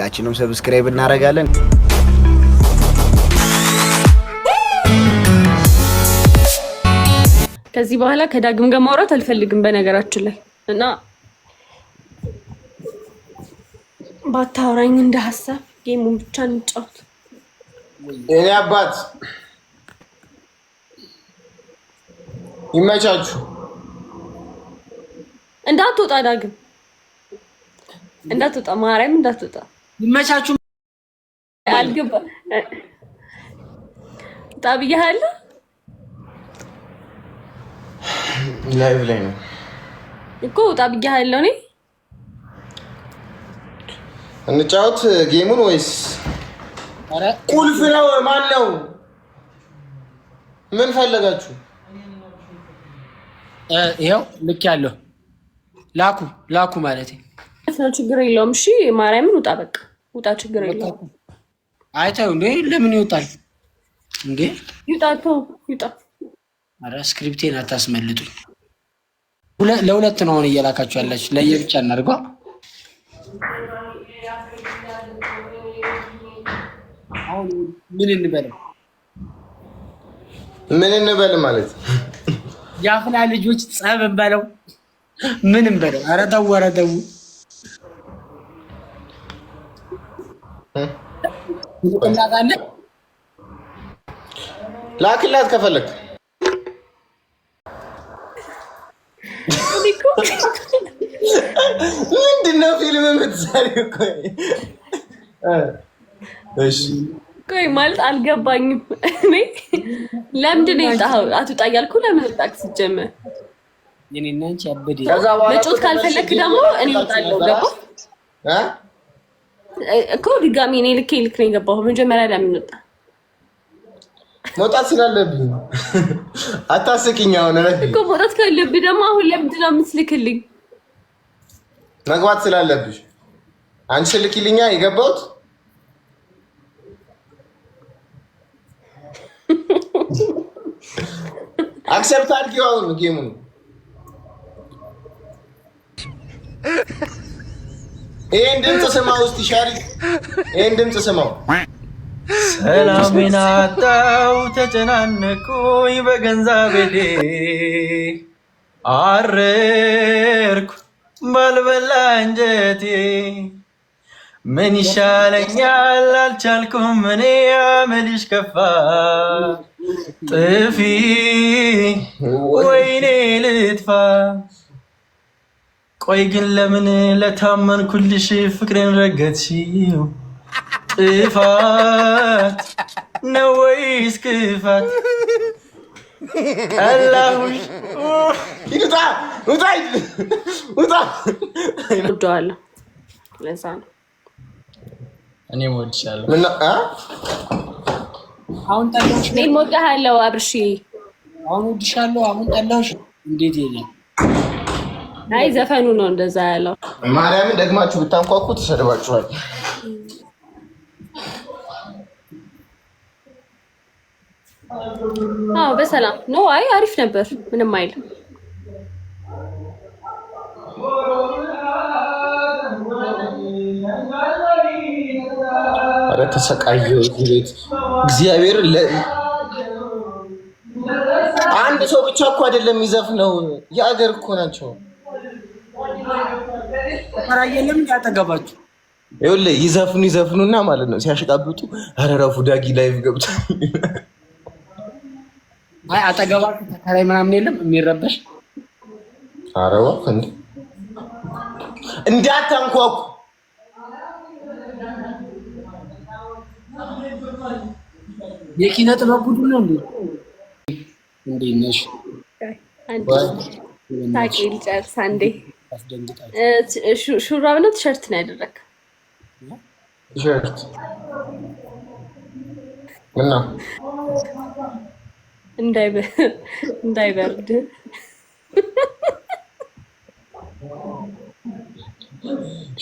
ሁላችንም ሰብስክራይብ እናደርጋለን። ከዚህ በኋላ ከዳግም ጋር ማውራት አልፈልግም በነገራችን ላይ እና ባታወራኝ እንደ ሀሳብ ጌሙን ብቻ እንጫወት። እኔ አባት ይመቻችሁ። እንዳትወጣ ዳግም እንዳትወጣ፣ ማርያም እንዳትወጣ። ይመቻችሁ። አልገባ ጣብያለሁ። ላይቭ ላይ ነው እኮ ጣብያለሁ። እኔ እንጫወት ጌሙን ወይስ ቁልፍ ነው? ማን ነው? ምን ፈለጋችሁ? ይኸው ልክ ያለው ላኩ ማለት ነው። ችግር የለውም። እሺ ማርያምን ውጣ፣ በቃ ውጣ፣ ችግር የለውም። አይተው እንዴ ለምን ይወጣል እንዴ? ይውጣ። አረ ስክሪፕቴን አታስመልጡኝ። ለሁለት ነው አሁን እየላካችሁ ያላችሁ፣ ለየብቻ እናድርገው። አሁን ምን እንበል ማለት የአፍላ ልጆች ጸብ እንበለው ምን እንበለው? ኧረ ተው ላክላት ከፈለክ። ምንድነው ፊልም የምትሰሪው? ቆይ ማለት አልገባኝም። እኔ ለምንድን ነው የወጣኸው? አትውጣ እያልኩ ለምን ወጣክ? ሲጀመር የኔና አንቺ አበደ መጮት ካልፈለክ ደግሞ እኔ እወጣለሁ። ገባህ እኮ ድጋሚ እኔ ልክ ነው የገባኸው። መጀመሪያ ለምን ወጣ? መውጣት ስላለብኝ አታስቂኝ። አሁን እኮ መውጣት ካለብህ ደግሞ አሁን ለምንድን ነው የምትልክልኝ? መግባት ስላለብሽ አንቺ ልኪልኛ የገባሁት አክሰፕት አድርጊው። አሁን ጌሙን ይሄን ድምፅ ስማው እስቲ ሻሪክ፣ ይሄን ድምፅ ስማው። ሰላሜን አጣው ተጨናነኩኝ በገንዛ ቤቴ አረርኩ ባልበላ እንጀቴ ምን ይሻለኛል አልቻልኩም እኔ አመልሽ ከፋ ጥፊ ወይኔ ልጥፋ ቆይ ግን ለምን ለታመንኩልሽ ፍቅሬን ረገጥሽው ጥፋት ነው ወይስ ክፋት አላሁሽ ውጣ እወደዋለሁ ለዛ ነው እኔ እወድሻለሁ። አሁን ጠላሽ እኔ እወድሃለሁ አብርሺ። አሁን እወድሻለሁ። አሁን ጠላሽ እንዴት ይላል? አይ ዘፈኑ ነው እንደዛ ያለው። ማርያምን ደግማችሁ ብታንኳኩ ተሰድባችኋል። አዎ በሰላም ነው። አይ አሪፍ ነበር፣ ምንም አይልም። አረ ተሰቃየሁ እዚህ ቤት እግዚአብሔር። አንድ ሰው ብቻ እኮ አይደለም የሚዘፍነው፣ የአገር እኮ ናቸው። ተራየለም ያጠገባችሁ ይኸውልህ ይዘፍኑና ማለት ነው ሲያሽቃብጡ፣ አረ ረፉ ዳጊ ላይቭ ገብታ። አይ አጠገባችሁ ተከራይ ምናምን የለም የሚረበሽ። አረ ወፍ እንዳታንኳኩ። የኪነ ጥበብ ቡድን ነው እንዴ? እንዴት ነሽ? ታቂል ጨርሳ እንዴ? ሹራብ ነው ቲሸርት ነው ያደረክ? ቲሸርት እና እንዳይበርድ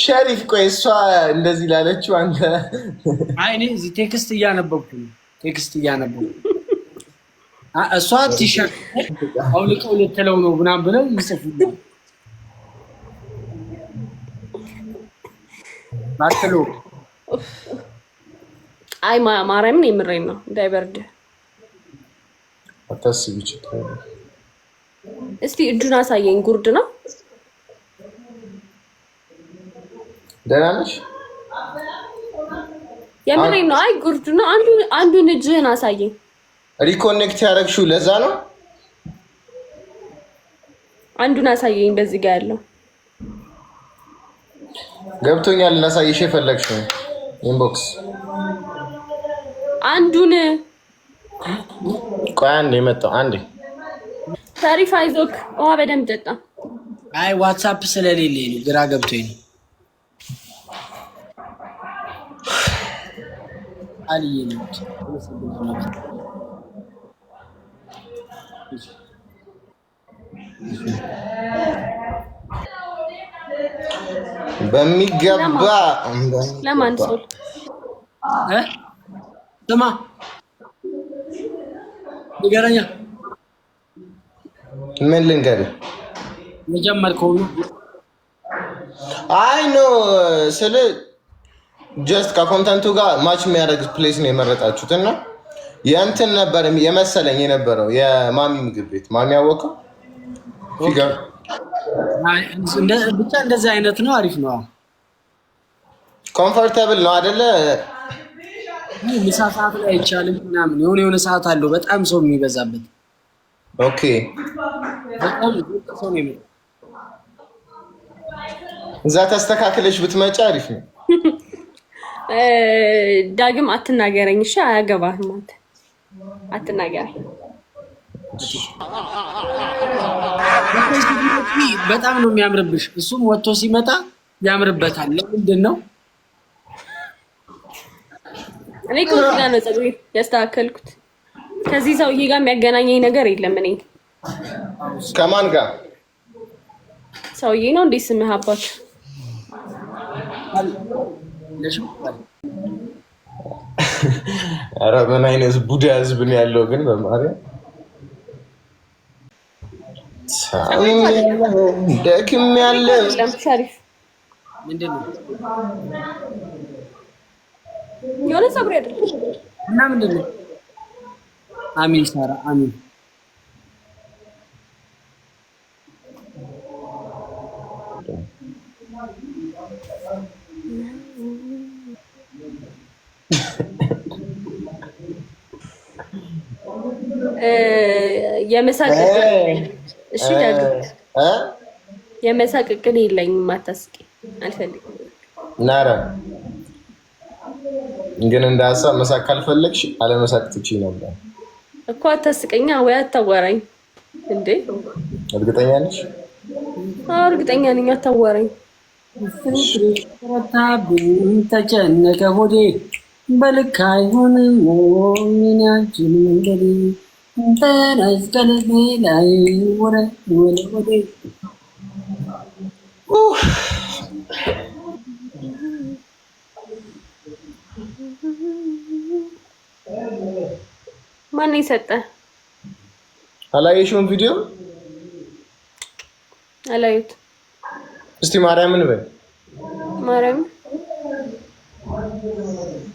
ሸሪፍ። ቆይ እሷ እንደዚህ ላለችው አንተ አይ እኔ እዚህ ቴክስት እያነበብኩ ነው። እሷ ቲሸርት አውልቀው ልትለው ነው ምናምን ብለው ይጽፉልኛል። ባትለው አይ ማርያምን የምሬን ነው እንዳይበርድ አታስቢ ይችላል እስቲ እጁን አሳየኝ ጉርድ ነው ደህና ነሽ የምሬን ነው አይ ጉርድ ነው አንዱን እጅህን አሳየኝ ሪኮኔክት ያደረግሽው ለዛ ነው አንዱን አሳየኝ በዚህ ጋር ያለው ገብቶኛል ላሳይሽ የፈለግሽው ኢንቦክስ አንዱን ቆይ አንዴ መጣሁ አንዴ ታሪፍ አይዞክ ውሃ በደንብ ጠጣ አይ ዋትስአፕ ስለሌለኝ ነው ግራ ገብቶኝ ነው አልየኝ በሚገባ ለማን ሰው ስማ ንገረኛ ምን ልንገርህ የጀመርከው ነው አይ ኖ ስለ ጀስት ከኮንተንቱ ጋር ማች የሚያደርግ ፕሌስ ነው የመረጣችሁት እና የእንትን ነበር የመሰለኝ የነበረው የማሚ ምግብ ቤት ማሚ ያወቀው ፊገር ብቻ እንደዚህ አይነት ነው አሪፍ ነው ኮምፎርታብል ነው አይደለ ምሳ ሰዓት ላይ አይቻልም ምናምን የሆነ ሰዓት አለው በጣም ሰው የሚበዛበት ኦኬ በጣም ሰው ነው የሚበዛበት እዛ ተስተካክለሽ ብትመጪ አሪፍ ነው ዳግም አትናገረኝ እሺ አያገባህም አንተ አትናገረኝ በጣም ነው የሚያምርብሽ እሱም ወጥቶ ሲመጣ ያምርበታል ለምንድን ነው እኔ ከዚህ ጋር ነው ፀጉሬ ያስተካከልኩት ከዚህ ሰውዬ ጋር የሚያገናኘኝ ነገር የለም እኔ ከማን ጋር ሰውዬ ነው እንዴ ስምህ አባቱ ኧረ ምን አይነት ቡዳ ህዝብ ነው ያለው ግን በማርያም ደክም ያለ ሸሪፍ ምንድነው የሆነ ፀጉሬ አይደል እና ምንድነው አሚን ሳራ አሚን እሺ የመሳቅ እቅድ የለኝም አታስቂ አልፈልግም ናራ ግን እንደ ሀሳብ መሳቅ ካልፈለግሽ አለመሳቅ ትችይ ነበር እኮ አታስቀኛ ወይ አታወራኝ እንዴ እርግጠኛ ነሽ እርግጠኛ ነኝ አታወራኝ ረታብኝ ተጨነቀ ሆዴ በልክ አይሆንም ሞኝናችን መንገዴ እንተነስ ቀልቤ ላይ ወደ ማን ይሰጠ አላየሽውም ቪዲዮ አላየሁት እስቲ ማርያምን በይ ማርያም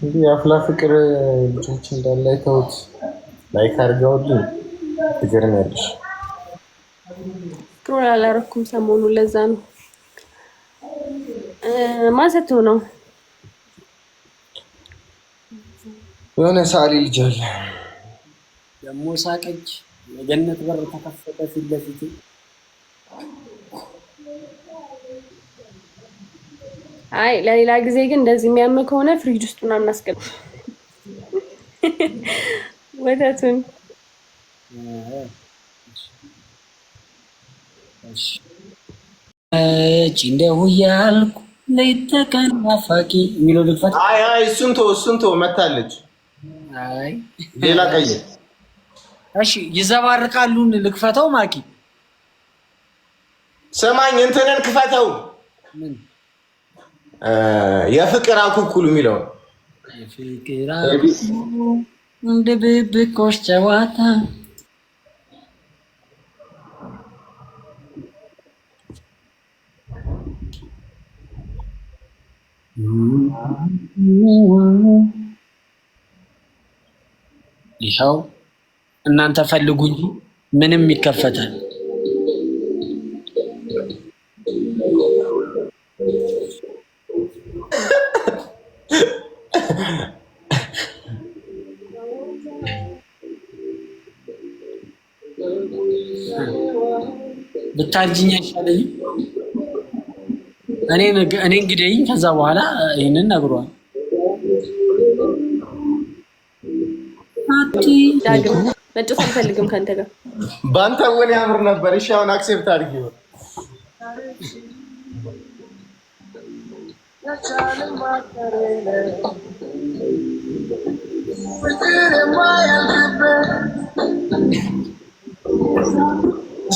እንግዲህ አፍላ ፍቅር ልጆች እንዳለ አይተውት ላይክ አድርገውልኝ ትገርሚያለሽ ስክሮል አላረኩም ሰሞኑን ለዛ ነው ማሰቱ ነው የሆነ ሳሊ ልጅ አለ ደግሞ ሳቀች የገነት በር ተከፈተ ፊት ለፊት አይ ለሌላ ጊዜ ግን እንደዚህ የሚያም ከሆነ ፍሪጅ ውስጥ ምናምን እናስገባ ወተቱን እንደው ያልኩ ለይተከን አፋቂ የሚለው ልፈት አይ እሱን ተው መታለች አይ ሌላ ቀይ እሺ ይዘባርቃሉን ልክፈተው ማኪ ሰማኝ እንትንን ክፈተው ምን የፍቅር አኩኩሉ የሚለው የፍቅር አኩኩሉ እንደ ብብቆሽ ጨዋታ ይኸው እናንተ ፈልጉ እንጂ ምንም ይከፈታል። ብታርጅኝ አይሻለኝም? እኔ እንግዲህ ከዛ በኋላ ይህንን ነግሯል። ዳግም መጮት አልፈልግም ከአንተ ጋር በአንተ ወን ያምር ነበር። እሺ አሁን አክሴፕት አድርጊው።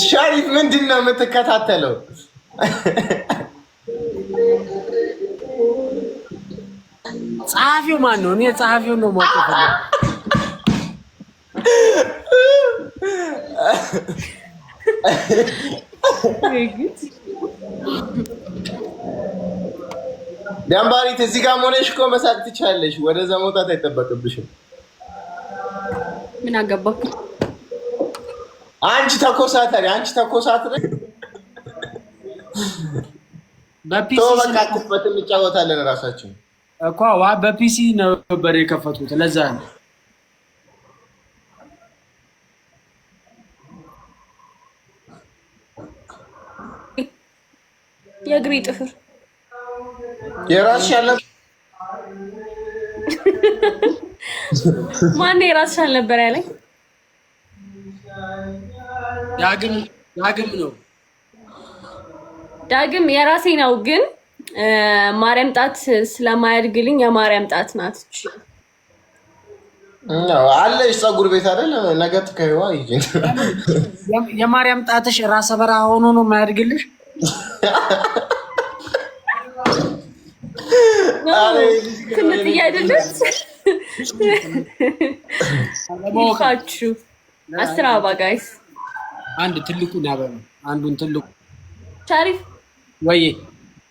ሻሪፍ ምንድን ነው የምትከታተለው? ጸሐፊው ማን ነው? እኔ ጸሐፊውን ነው ማውቀው። ደንባሪት እዚህ ጋር ሆነሽ እኮ መሳቅ ትችያለሽ። ወደዛ መውጣት አይጠበቅብሽም። ምን አገባክ አንቺ ተኮሳተሪ፣ አንቺ ተኮሳተሪ። በፒሲ በቃ ኩበት እንጫወታለን ራሳችን እኮ በፒሲ ነበር የከፈቱት። ለዛ ነው የእግሬ ጥፍር የራስሽ ያለ ማን የራስሽ አልነበር ያለኝ? ዳግም ነው። ዳግም የራሴ ነው፣ ግን ማርያም ጣት ስለማያድግልኝ የማርያም ጣት ናት። አለሽ ፀጉር ቤት አይደል? ነገ ትከይዋ ይጂ የማርያም ጣትሽ ራሰ በራ ሆኖ ነው የማያድግልሽ? ትንት እያደለች ይፋችሁ 10 አበባ ጋይስ አንድ ትልቁ ናበው አንዱን ትልቁ ሻሪፍ ወይ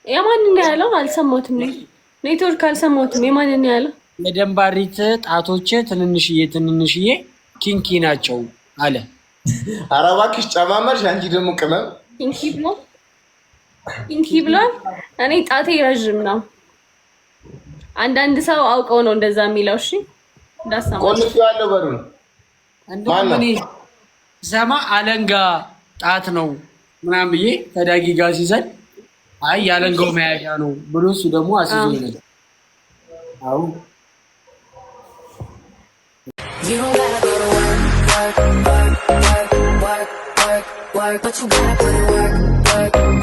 የማንን ያለው አልሰማሁትም። ኔትወርክ አልሰማሁትም። የማንን ያለው? የደንባሪት ጣቶች ትንንሽዬ ኪንኪ ናቸው አለ። ኧረ እባክሽ ጨማመርሽ። አንቺ ደግሞ ቅመም ኪንኪ ብሏል። እኔ ጣቴ ረዥም ነው። አንዳንድ ሰው አውቀው ነው እንደዛ የሚለው። እሺ እንዳሰማ ቆልፍ ያለው በሩ እንደምን ሰማ አለንጋ ጣት ነው ምናምን ብዬ ከዳጊ ጋር ሲዘል አይ ያለንጋው መያዣ ነው ብሎ እሱ ደግሞ አስይዞ ይላል። አው You don't gotta go to work, but you gotta put in work.